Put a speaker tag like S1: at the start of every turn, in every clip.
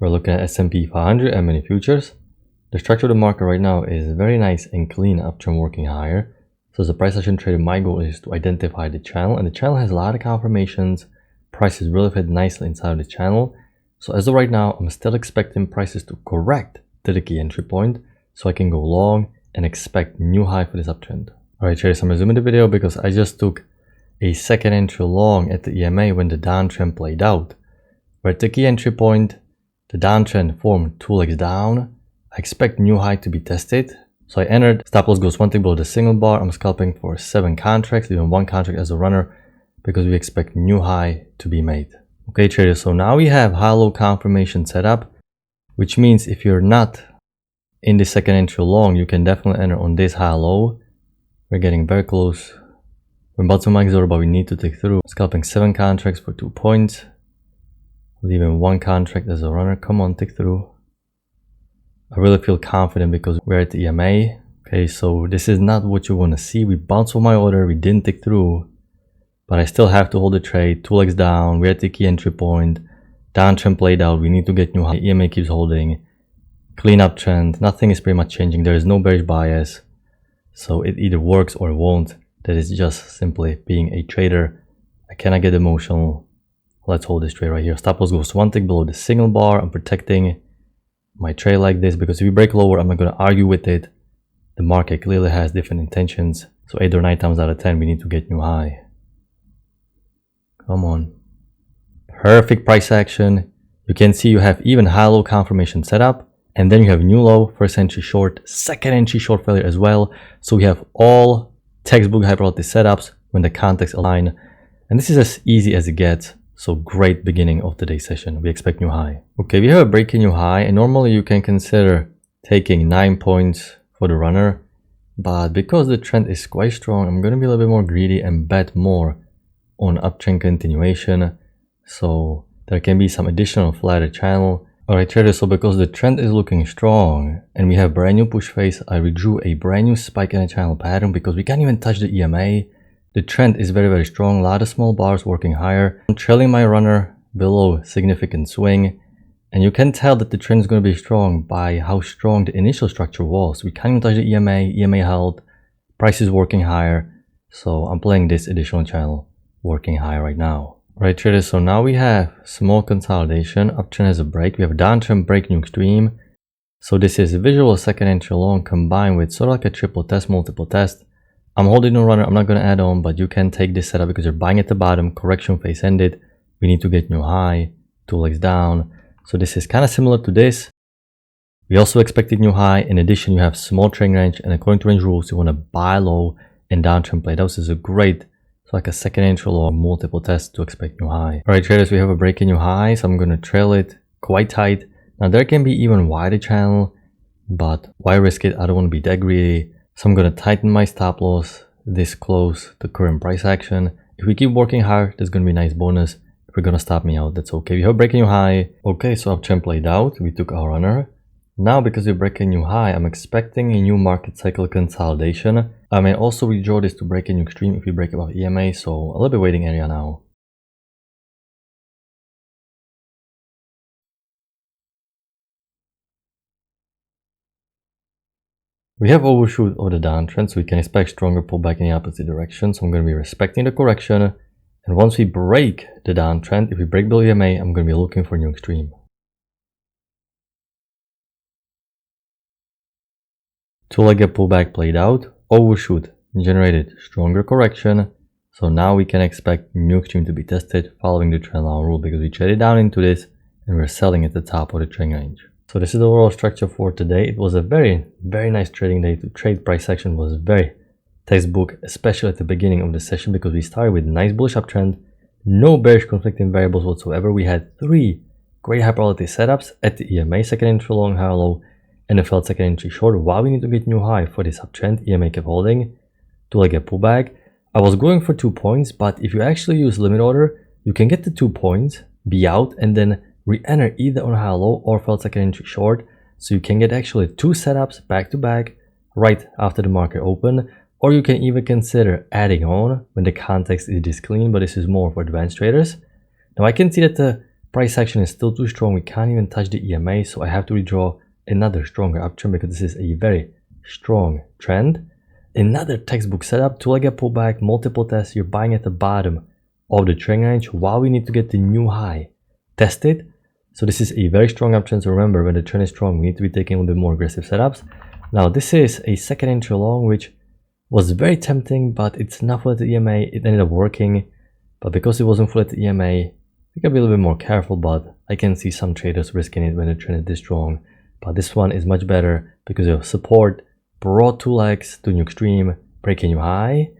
S1: We're looking at S&P 500 and mini futures. The structure of the market right now is very nice and clean, uptrend working higher. So as a price action trader, my goal is to identify the channel, and the channel has a lot of confirmations. Prices really fit nicely inside of the channel. So as of right now, I'm still expecting prices to correct to the key entry point so I can go long and expect new high for this uptrend. Alright traders, I'm resuming the video because I just took a second entry long at the EMA when the downtrend played out. We're at the key entry point, the downtrend formed 2 legs down. I expect new high to be tested. So I entered, stop loss goes one tick below the single bar. I'm scalping for 7 contracts, leaving 1 contract as a runner because we expect new high to be made. Okay traders, so now we have high-low confirmation set up, which means if you're not in the second entry long, you can definitely enter on this high-low. We're getting very close. We're about to max order, but we need to tick through. Scalping 7 contracts for 2 points, leaving 1 contract as a runner. Come on, tick through. I really feel confident because we're at the EMA. Okay, so this is not what you want to see. We bounced on my order, we didn't tick through, but I still have to hold the trade. 2 legs down, we're at the key entry point. Downtrend played out, we need to get new high. EMA keeps holding. Clean uptrend, nothing is pretty much changing. There is no bearish bias. So it either works or it won't. That is just simply being a trader. I cannot get emotional. Let's hold this trade right here. Stop loss goes 1 tick below the signal bar. I'm protecting my trade like this because if we break lower, I'm not going to argue with it. The market clearly has different intentions. So 8 or 9 times out of 10, we need to get new high. Come on. Perfect price action. You can see you have even high-low confirmation set up. And then you have new low, first entry short, second entry short failure as well. So we have all textbook high probability setups when the context align. And this is as easy as it gets. So great beginning of today's session. We expect new high. Okay, we have a breaking new high, and normally you can consider taking 9 points for the runner. But because the trend is quite strong, I'm going to be a little bit more greedy and bet more on uptrend continuation. So there can be some additional flatter channel. Alright traders, so because the trend is looking strong and we have brand new push phase, I redrew a brand new spike in a channel pattern because we can't even touch the EMA. The trend is very strong, a lot of small bars working higher. I'm trailing my runner below significant swing, and you can tell that the trend is going to be strong by how strong the initial structure was. We can't even touch the EMA held, price is working higher, so I'm playing this additional channel working higher right now. Right traders, so now we have small consolidation, uptrend has a break, we have a downtrend break new extreme. So this is a visual second entry long combined with sort of like a triple test, multiple test. I'm holding no runner, I'm not going to add on, but you can take this setup because you're buying at the bottom, correction phase ended, we need to get new high, 2 legs down. So this is kind of similar to this. We also expected new high. In addition, you have small trailing range, and according to range rules, you want to buy low and downtrend play. This is a great, so like a second entry long, multiple test to expect new high. Alright traders, we have a break in new high, so I'm going to trail it quite tight. Now there can be even wider channel, but why risk it? I don't want to be that greedy. So I'm going to tighten my stop loss this close to current price action. If we keep working hard, there's going to be a nice bonus. If we're going to stop me out, that's okay. We have a break in new high. Okay, so uptrend played out. We took our runner. Now because we break a new high, I'm expecting a new market cycle consolidation. I may also redraw this to break a new extreme if we break above EMA, so a little bit waiting area now. We have overshoot of the downtrend, so we can expect stronger pullback in the opposite direction. So I'm going to be respecting the correction. And once we break the downtrend, if we break below EMA, I'm going to be looking for a new extreme. Two-legged pullback played out. Overshoot generated stronger correction. So now we can expect new extreme to be tested following the trend line rule because we traded down into this and we're selling at the top of the trend range. So this is the overall structure for today. It was a very nice trading day. The trade price action was very textbook, especially at the beginning of the session because we started with a nice bullish uptrend, no bearish conflicting variables whatsoever. We had 3 great high probability setups at the EMA, second entry long, high low, and a failed second entry short. While we need to get new high for this uptrend, EMA kept holding, 2-legged pullback. I was going for 2 points, but if you actually use limit order, you can get the 2 points, be out, and then re-enter either on high low or failed second entry short. So you can get actually 2 setups back to back right after the market open, or you can even consider adding on when the context is this clean, but this is more for advanced traders. Now I can see that the price action is still too strong. We can't even touch the EMA, so I have to redraw another stronger uptrend because this is a very strong trend. Another textbook setup, two-legged pullback, multiple tests. You're buying at the bottom of the trend range while we need to get the new high tested. So this is a very strong uptrend. So remember, when the trend is strong, we need to be taking a little bit more aggressive setups. Now this is a second entry long, which was very tempting, but it's not full at the EMA. It ended up working, but because it wasn't full at the EMA, we gotta be a little bit more careful. But I can see some traders risking it when the trend is this strong. But this one is much better because of support, brought two legs to new extreme, breaking new high.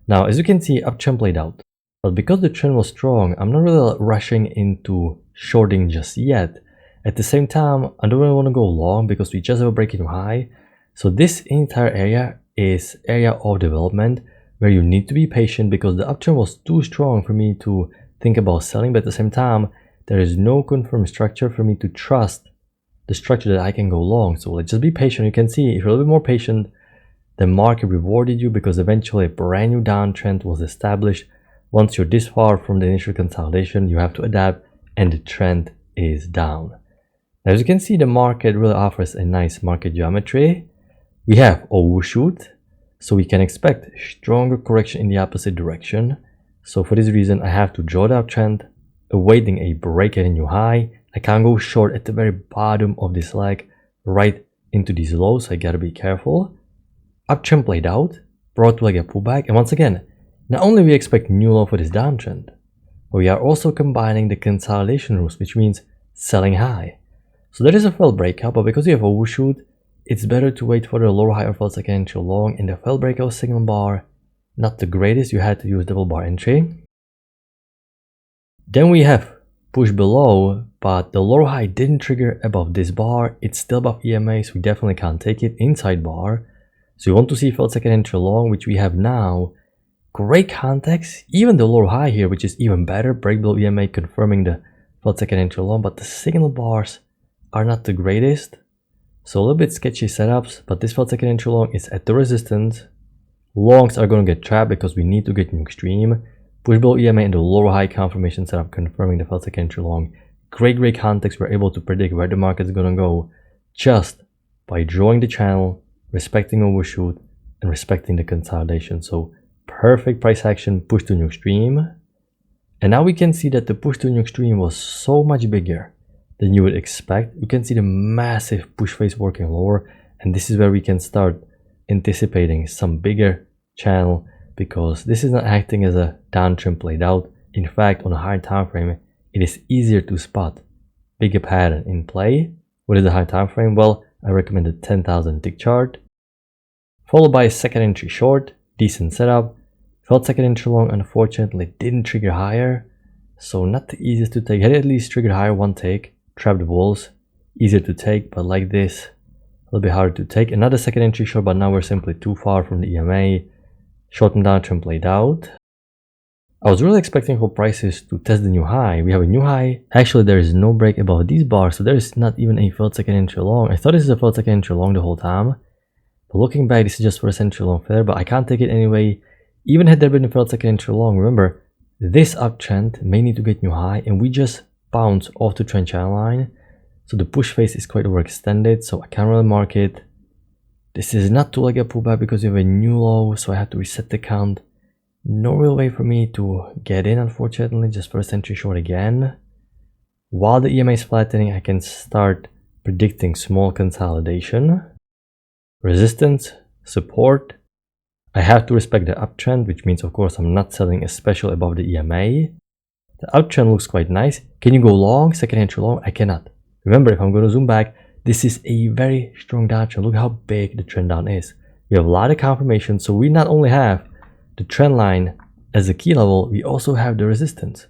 S1: Now, as you can see, uptrend played out. But because the trend was strong, I'm not really rushing into shorting just yet. At the same time, I don't really want to go long because we just have a breaking new high. So this entire area is area of development where you need to be patient because the uptrend was too strong for me to think about selling. But at the same time, there is no confirmed structure for me to trust the structure that I can go long. So let's just be patient. You can see if you're a little bit more patient, the market rewarded you because eventually a brand new downtrend was established. Once you're this far from the initial consolidation, you have to adapt and the trend is down. Now, as you can see, the market really offers a nice market geometry. We have overshoot, so we can expect stronger correction in the opposite direction. So for this reason, I have to draw the uptrend, awaiting a break at a new high. I can't go short at the very bottom of this leg right into these lows, so I gotta be careful. Uptrend played out, brought like a pullback, and once again, not only we expect new low for this downtrend, but we are also combining the consolidation rules, which means selling high. So there is a failed breakout, but because we have overshoot, it's better to wait for the lower high or failed second entry long. In the failed breakout signal bar, not the greatest, you had to use double bar entry. Then we have push below, but the lower high didn't trigger above this bar. It's still above EMA, so we definitely can't take it. Inside bar, so you want to see failed second entry long, which we have now. Great context, even the lower high here, which is even better. Break below EMA confirming the failed second entry long, but the signal bars are not the greatest. So a little bit sketchy setups, but this failed second entry long is at the resistance. Longs are going to get trapped because we need to get new extreme. Push below EMA and the lower high confirmation setup confirming the failed second entry long. Great context. We're able to predict where the market is going to go just by drawing the channel, respecting overshoot, and respecting the consolidation. So perfect price action, push to new extreme. And now we can see that the push to new extreme was so much bigger than you would expect. You can see the massive push phase working lower, and this is where we can start anticipating some bigger channel because this is not acting as a downtrend played out. In fact, on a higher time frame, it is easier to spot bigger pattern in play. What is the high time frame? Well, I recommend the 10,000 tick chart, followed by a second entry short, decent setup. Failed second entry long, unfortunately didn't trigger higher, so not the easiest to take. Had it at least triggered higher, one take, trapped the walls, easier to take, but like this, a little bit harder to take. Another second entry short, but now we're simply too far from the EMA. Short and downtrend played out. I was really expecting for prices to test the new high. We have a new high. Actually, there is no break above these bars, so there is not even a failed second entry long. I thought this is a failed second entry long the whole time, but looking back, this is just first entry long failure, but I can't take it anyway. Even had there been a failed second entry long, remember, this uptrend may need to get new high, and we just bounce off the trend channel line. So the push phase is quite overextended, so I can't really mark it. This is not two-legged pullback because we have a new low, so I have to reset the count. No real way for me to get in, unfortunately, just first entry short again. While the EMA is flattening, I can start predicting small consolidation. Resistance, support. I have to respect the uptrend, which means, of course, I'm not selling especially above the EMA. The uptrend looks quite nice. Can you go long, second entry long? I cannot. Remember, if I'm going to zoom back, this is a very strong downtrend. Look how big the trend down is. We have a lot of confirmation, so we not only have the trend line as a key level, we also have the resistance.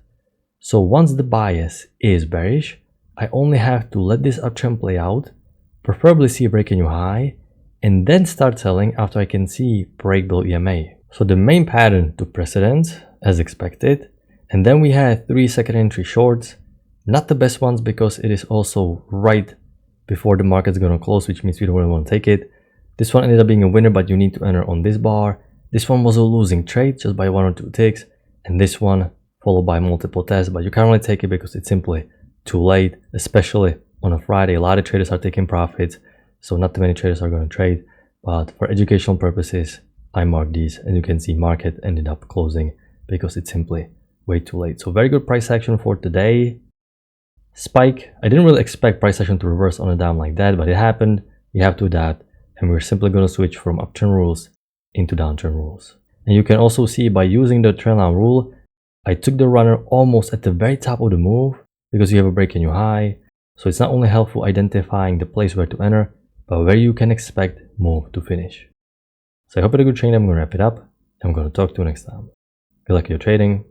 S1: So once the bias is bearish, I only have to let this uptrend play out, preferably see a break in new high, and then start selling after I can see break below EMA. So the main pattern took precedence as expected, and then we had 3 second entry shorts, not the best ones because it is also right before the market's gonna close, which means we don't really want to take it. This one ended up being a winner, but you need to enter on this bar. This one was a losing trade just by 1 or 2 ticks, and this one followed by multiple tests, but you can't really take it because it's simply too late, especially on a Friday. A lot of traders are taking profits, so not too many traders are going to trade. But for educational purposes, I marked these, and you can see market ended up closing because it's simply way too late. So very good price action for today. Spike, I didn't really expect price action to reverse on a down like that, but it happened. We have to adapt, and we're simply going to switch from upturn rules into downturn rules. And you can also see by using the trendline rule, I took the runner almost at the very top of the move because you have a break in your high. So it's not only helpful identifying the place where to enter, but where you can expect move to finish. So I hope you had a good trade. I'm going to wrap it up. I'm going to talk to you next time. Good luck in your trading.